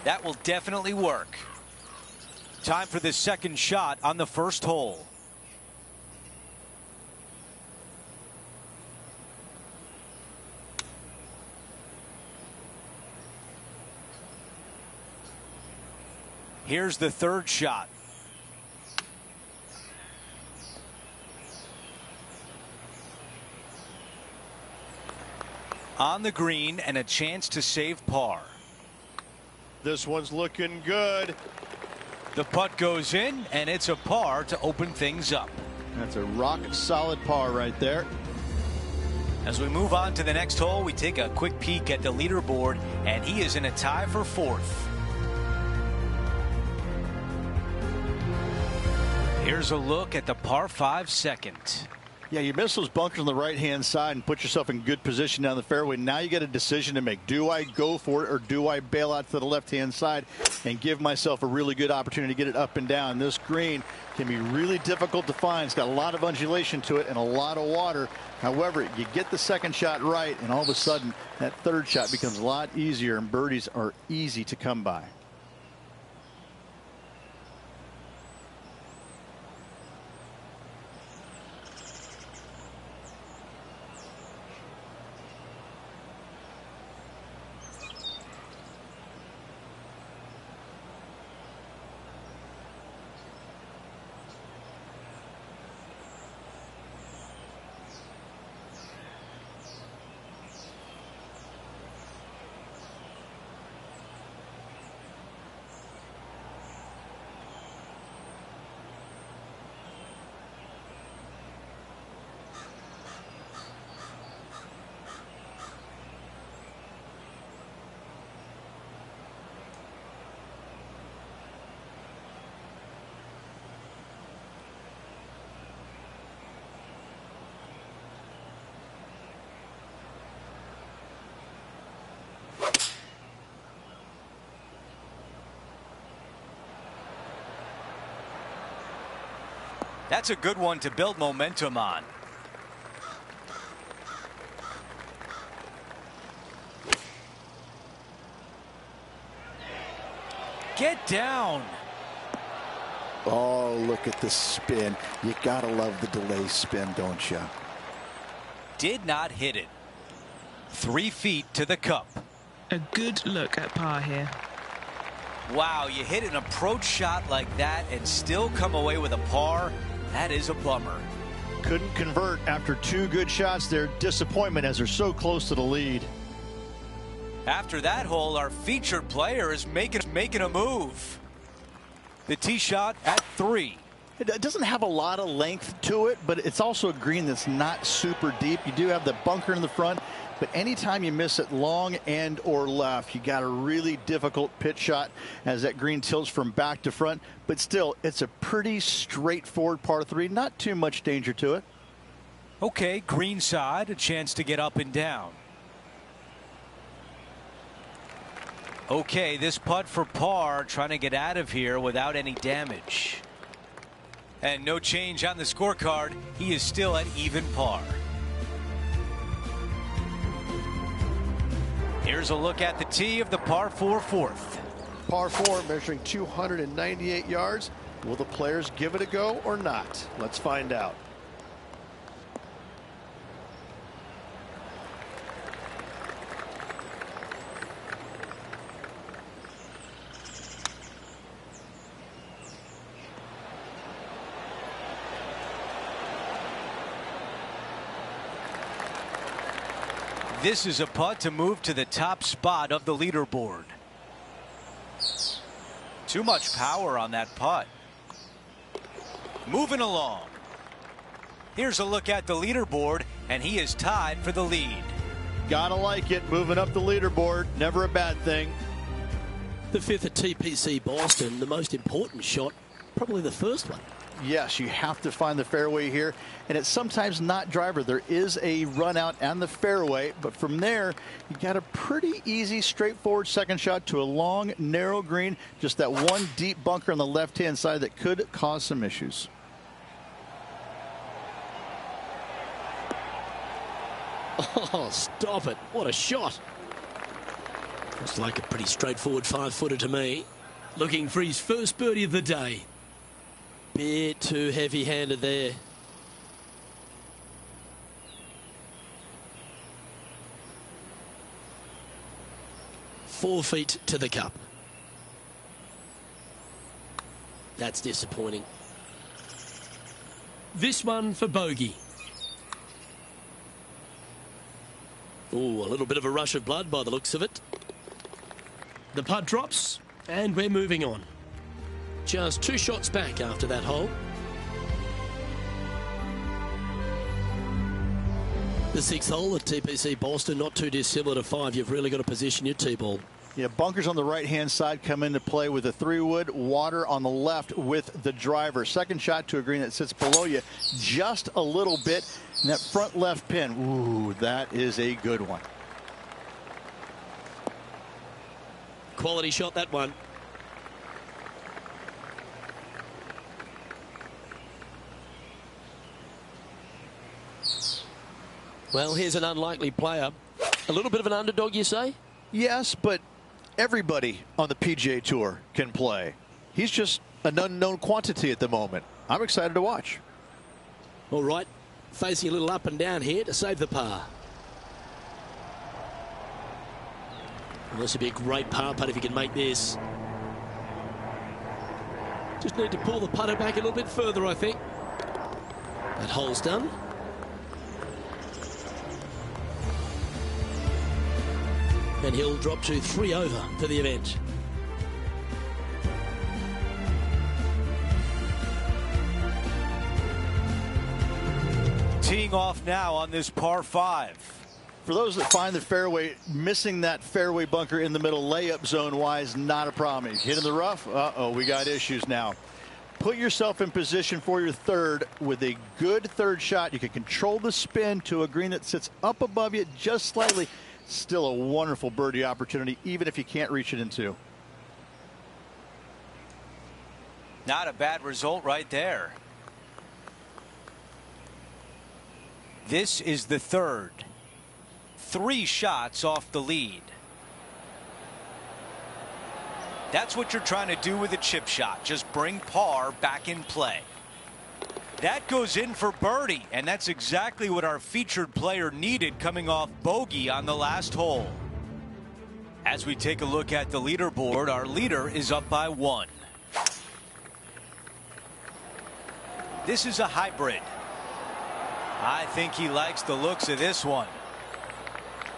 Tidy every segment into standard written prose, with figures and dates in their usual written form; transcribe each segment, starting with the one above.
That will definitely work. Time for the second shot on the first hole. Here's the third shot. On the green and a chance to save par. This one's looking good. The putt goes in, and it's a par to open things up. That's a rock solid par right there. As we move on to the next hole, we take a quick peek at the leaderboard, and he is in a tie for fourth. Here's a look at the par 5 second. Yeah, you miss those bunkers on the right-hand side and put yourself in good position down the fairway. Now you got a decision to make. Do I go for it or do I bail out to the left-hand side and give myself a really good opportunity to get it up and down? This green can be really difficult to find. It's got a lot of undulation to it and a lot of water. However, you get the second shot right, and all of a sudden that third shot becomes a lot easier, and birdies are easy to come by. That's a good one to build momentum on. Get down. Oh, look at the spin. You gotta love the delay spin, don't you? Did not hit it. 3 feet to the cup. A good look at par here. Wow, you hit an approach shot like that and still come away with a par. That is a bummer. Couldn't convert after 2 good shots there. Disappointment as they're so close to the lead. After that hole, our featured player is making a move. The tee shot at 3. It doesn't have a lot of length to it, but it's also a green that's not super deep. You do have the bunker in the front, but anytime you miss it long and or left, you got a really difficult pitch shot as that green tilts from back to front. But still, it's a pretty straightforward par 3. Not too much danger to it. Okay, green side, a chance to get up and down. Okay, this putt for par, trying to get out of here without any damage. And no change on the scorecard. He is still at even par. Here's a look at the tee of the par 4 fourth. Par 4 measuring 298 yards. Will the players give it a go or not? Let's find out. This is a putt to move to the top spot of the leaderboard. Too much power on that putt. Moving along. Here's a look at the leaderboard, and he is tied for the lead. Gotta like it. Moving up the leaderboard. Never a bad thing. The 5th at TPC Boston, the most important shot, probably the first one. Yes, you have to find the fairway here, and it's sometimes not driver. There is a run out on the fairway, but from there you got a pretty easy straightforward second shot to a long narrow green, just that one deep bunker on the left hand side that could cause some issues. Oh, stop it. What a shot. Looks like a pretty straightforward 5-footer to me. Looking for his first birdie of the day. Bit too heavy-handed there. Four feet to the cup. That's disappointing. This one for bogey. Ooh, a little bit of a rush of blood by the looks of it. The putt drops, and we're moving on. Just 2 shots back after that hole. The 6th hole at TPC Boston, not too dissimilar to 5. You've really got to position your tee ball. Yeah, bunkers on the right-hand side come into play with a 3-wood, water on the left with the driver. Second shot to a green that sits below you just a little bit. And that front left pin, ooh, that is a good one. Quality shot, that one. Well, here's an unlikely player. A little bit of an underdog, you say? Yes, but everybody on the PGA Tour can play. He's just an unknown quantity at the moment. I'm excited to watch. All right, facing a little up and down here to save the par. Well, this would be a great par putt if he can make this. Just need to pull the putter back a little bit further, I think. That hole's done. And he'll drop to 3 over for the event. Teeing off now on this par 5. For those that find the fairway, missing that fairway bunker in the middle layup zone wise, not a problem. Hit in the rough, uh-oh, we got issues now. Put yourself in position for your third with a good third shot. You can control the spin to a green that sits up above you just slightly. Still a wonderful birdie opportunity, even if you can't reach it in 2. Not a bad result right there. This is the third. 3 shots off the lead. That's what you're trying to do with a chip shot. Just bring par back in play. That goes in for birdie, and that's exactly what our featured player needed coming off bogey on the last hole. As we take a look at the leaderboard, our leader is up by 1. This is a hybrid. I think he likes the looks of this one.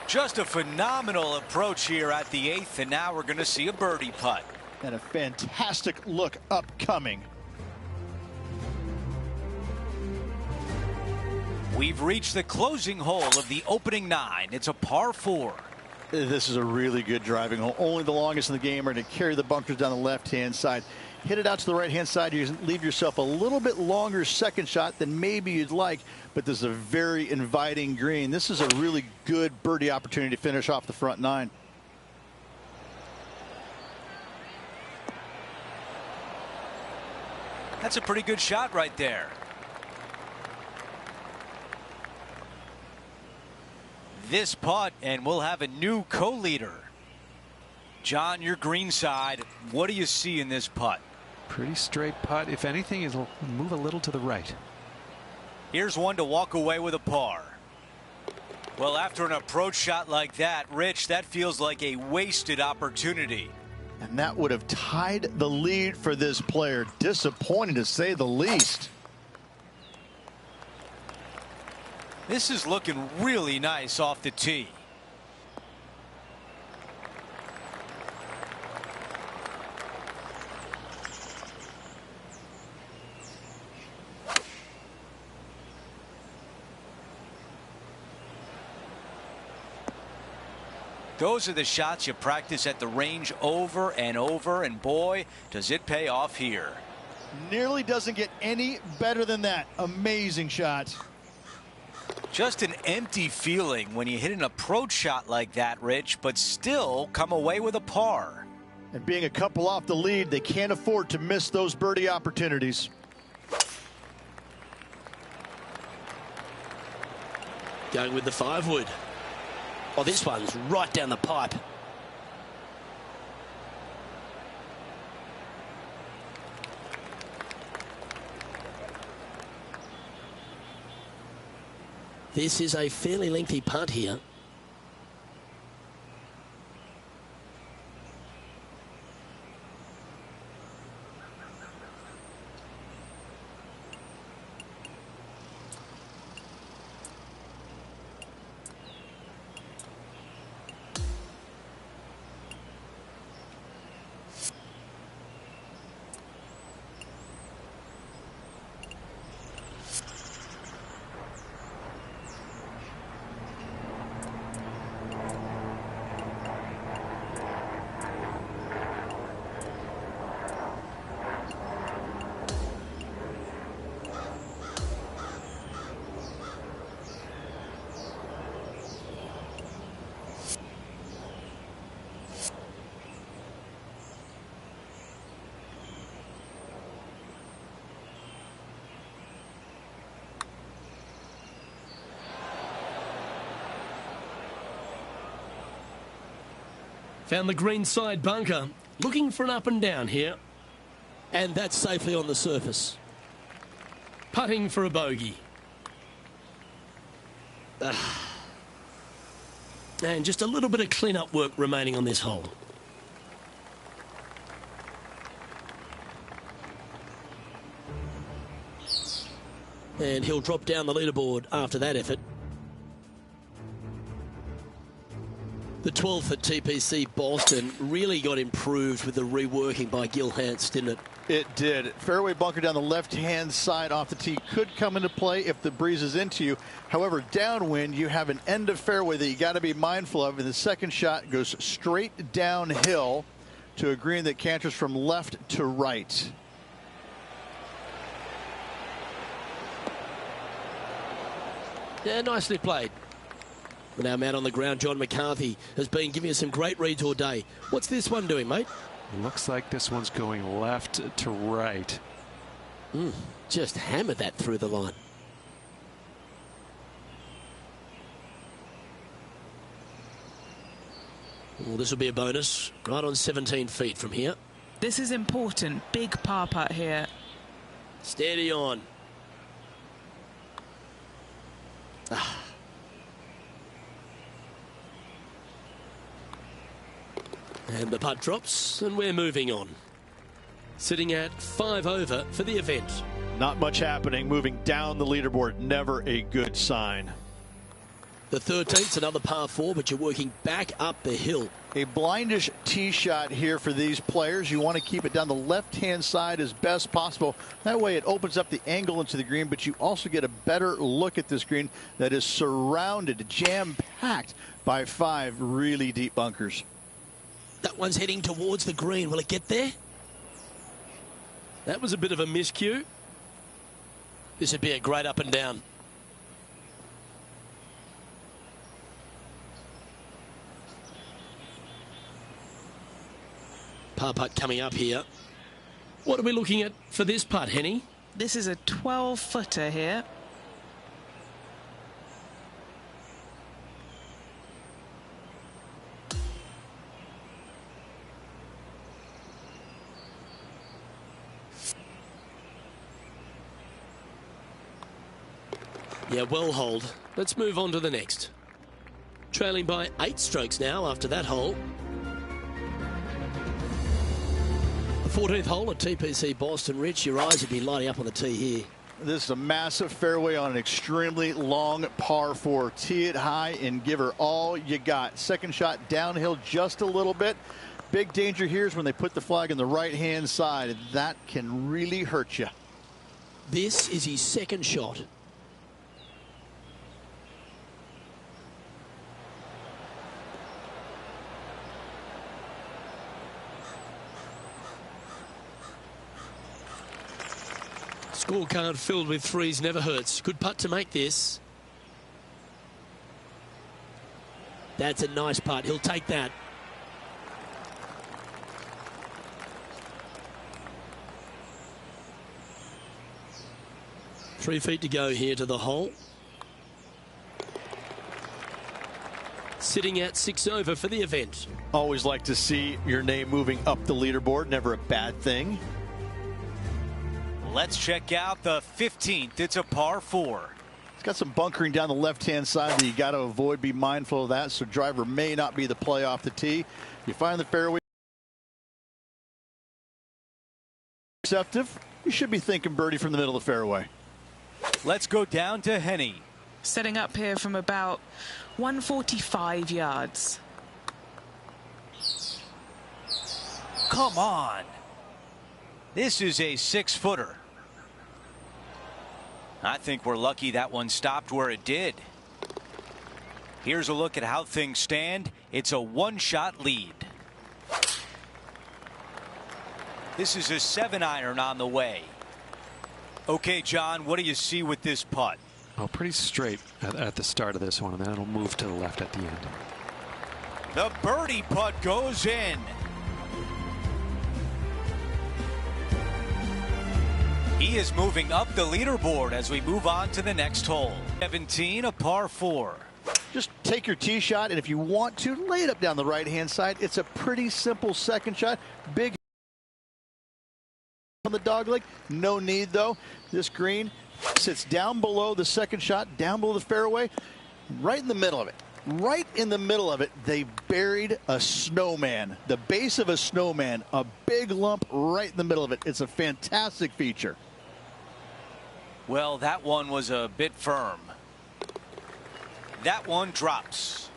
Just a phenomenal approach here at the 8th, and now we're going to see a birdie putt. And a fantastic look upcoming. We've reached the closing hole of the opening 9. It's a par 4. This is a really good driving hole. Only the longest in the game are to carry the bunkers down the left-hand side. Hit it out to the right-hand side. You leave yourself a little bit longer second shot than maybe you'd like, but this is a very inviting green. This is a really good birdie opportunity to finish off the front 9. That's a pretty good shot right there. This putt, and we'll have a new co-leader. John, your green side, what do you see in this putt? Pretty straight putt. If anything, it'll move a little to the right. Here's one to walk away with a par. Well, after an approach shot like that, Rich, that feels like a wasted opportunity. And that would have tied the lead for this player. Disappointing to say the least. This is looking really nice off the tee. Those are the shots you practice at the range over and over, and boy, does it pay off here. Nearly doesn't get any better than that. Amazing shot. Just an empty feeling when you hit an approach shot like that, Rich, but still come away with a par. And being a couple off the lead, they can't afford to miss those birdie opportunities. Going with the 5-wood. Oh, this one's right down the pipe. This is a fairly lengthy putt here. Found the green side bunker. Looking for an up and down here. And that's safely on the surface. Putting for a bogey. And just a little bit of clean-up work remaining on this hole. And he'll drop down the leaderboard after that effort. The 12th at TPC Boston really got improved with the reworking by Gil Hanse, didn't it? It did. Fairway bunker down the left-hand side off the tee could come into play if the breeze is into you. However, downwind, you have an end of fairway that you got to be mindful of, and the second shot goes straight downhill to a green that canters from left to right. Yeah, nicely played. But our man on the ground, John McCarthy, has been giving us some great reads all day. What's this one doing, mate? Looks like this one's going left to right. Just hammered that through the line. Well, this will be a bonus. Right on 17 feet from here. This is important. Big par putt here. Steady on. And the putt drops, and we're moving on. Sitting at 5 over for the event. Not much happening. Moving down the leaderboard, never a good sign. The 13th's another par 4, but you're working back up the hill. A blindish tee shot here for these players. You want to keep it down the left-hand side as best possible. That way it opens up the angle into the green, but you also get a better look at this green that is surrounded, jam-packed by 5 really deep bunkers. That one's heading towards the green. Will it get there? That was a bit of a miscue. This would be a great up and down. Par putt coming up here. What are we looking at for this putt, Henny? This is a 12-footer here. Yeah, well holed. Let's move on to the next. Trailing by 8 strokes now after that hole. The 14th hole at TPC Boston. Rich, your eyes would be lighting up on the tee here. This is a massive fairway on an extremely long par 4. Tee it high and give her all you got. Second shot downhill just a little bit. Big danger here is when they put the flag on the right-hand side, and that can really hurt you. This is his second shot. Scorecard filled with 3s never hurts. Good putt to make this. That's a nice putt. He'll take that. Three feet to go here to the hole. Sitting at 6 over for the event. Always like to see your name moving up the leaderboard. Never a bad thing. Let's check out the 15th. It's a par 4. It's got some bunkering down the left-hand side that you got to avoid. Be mindful of that. So driver may not be the play off the tee. You find the fairway receptive. You should be thinking birdie from the middle of the fairway. Let's go down to Henny. Setting up here from about 145 yards. Come on. This is a 6-footer. I think we're lucky that one stopped where it did. Here's a look at how things stand. It's a one-shot lead. This is a 7-iron on the way. Okay, John, what do you see with this putt? Oh, pretty straight at the start of this one, and then it'll move to the left at the end. The birdie putt goes in. He is moving up the leaderboard as we move on to the next hole. 17, a par 4. Just take your tee shot, and if you want to, lay it up down the right-hand side. It's a pretty simple second shot. Big on the dog leg. No need, though. This green sits down below the second shot, down below the fairway, right in the middle of it. Right in the middle of it, they buried a snowman. The base of a snowman, a big lump right in the middle of it. It's a fantastic feature. Well, that one was a bit firm. That one drops.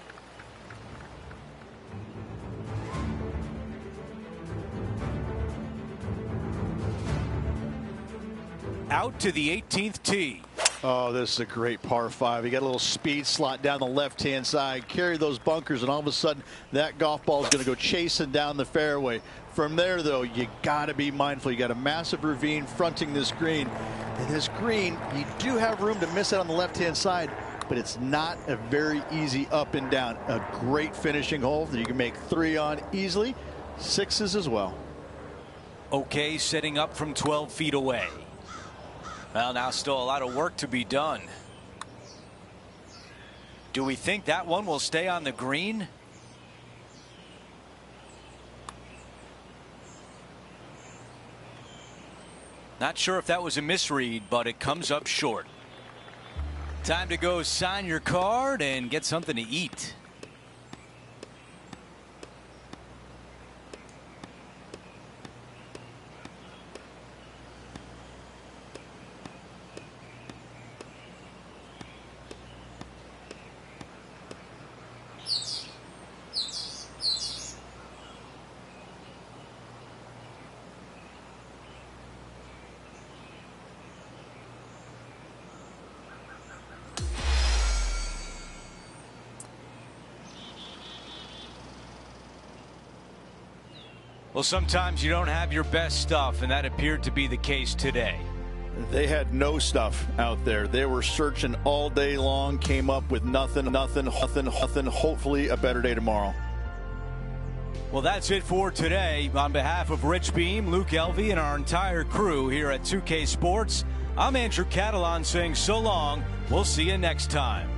Out to the 18th tee. Oh, this is a great par 5. You got a little speed slot down the left-hand side, carry those bunkers, and all of a sudden that golf ball is going to go chasing down the fairway. From there, though, you got to be mindful. You got a massive ravine fronting this green. And this green, you do have room to miss it on the left-hand side, but it's not a very easy up and down. A great finishing hole that you can make 3 on easily, 6s as well. Okay, setting up from 12 feet away. Well, now still a lot of work to be done. Do we think that one will stay on the green? Not sure if that was a misread, but it comes up short. Time to go sign your card and get something to eat. Well, sometimes you don't have your best stuff, and that appeared to be the case today. They had no stuff out there. They were searching all day long, came up with nothing. Hopefully a better day tomorrow. Well, that's it for today. On behalf of Rich Beam, Luke Elvey, and our entire crew here at 2K Sports, I'm Andrew Catalon saying so long. We'll see you next time.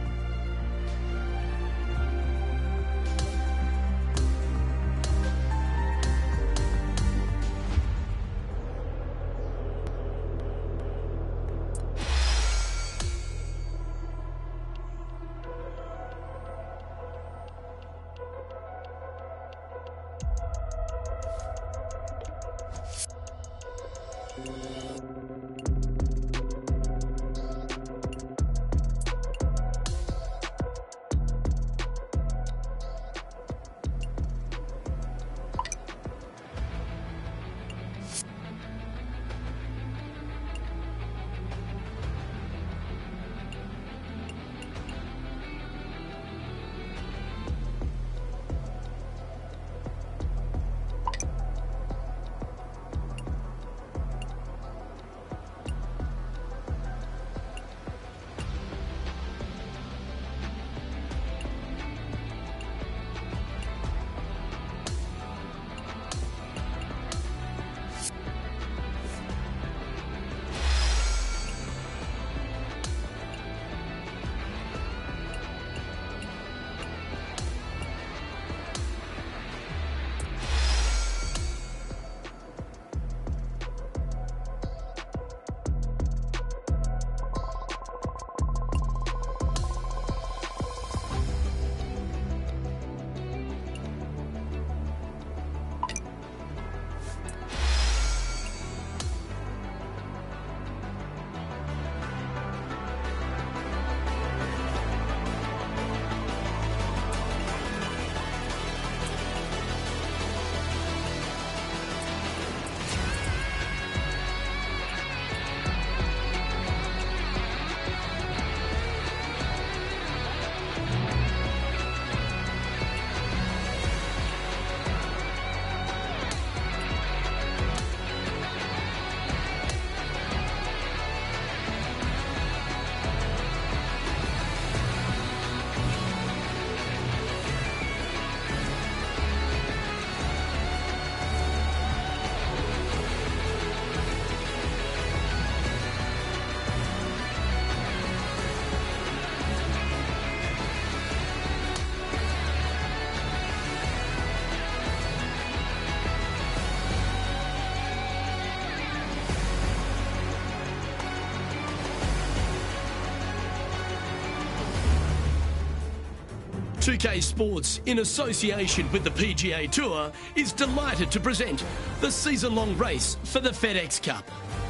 2K Sports, in association with the PGA Tour, is delighted to present the season-long race for the FedEx Cup.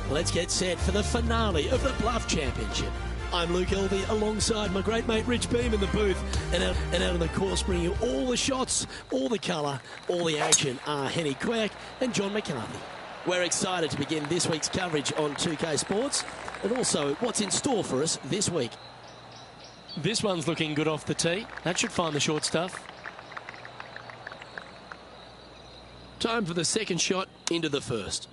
Let's get set for the finale of the Bluff Championship. I'm Luke Elvey alongside my great mate Rich Beam in the booth, and out on the course bringing you all the shots, all the colour, all the action are Henny Quirk and John McCarthy. We're excited to begin this week's coverage on 2K Sports and also what's in store for us this week. This one's looking good off the tee. That should find the short stuff. Time for the second shot into the first.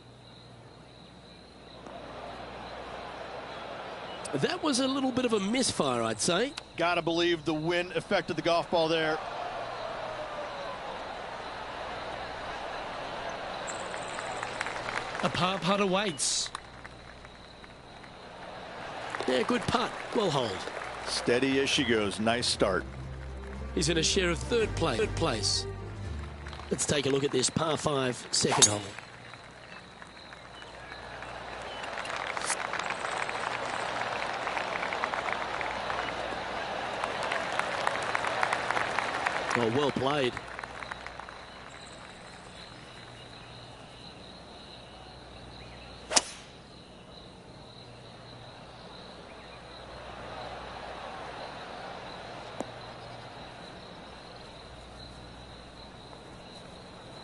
That was a little bit of a misfire, I'd say. Gotta believe the wind affected the golf ball there. A par putt awaits. Yeah, good putt. Well hold. Steady as she goes. Nice start. He's in a share of third place. Let's take a look at this par 5 second hole. Oh, well played.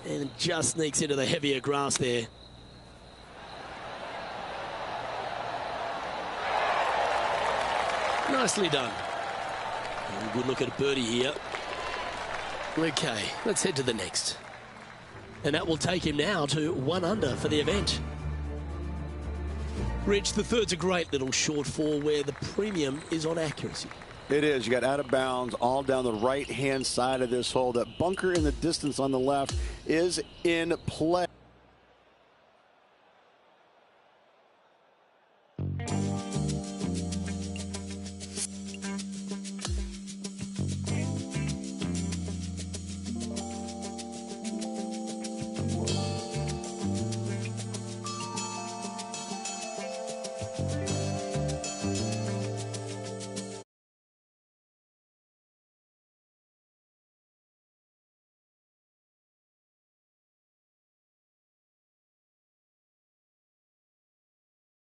And just sneaks into the heavier grass there. Nicely done. And good look at birdie here. Okay, let's head to the next. And that will take him now to 1 under for the event. Rich, the third's a great little short four where the premium is on accuracy. It is. You got out of bounds all down the right-hand side of this hole. That bunker in the distance on the left is in play.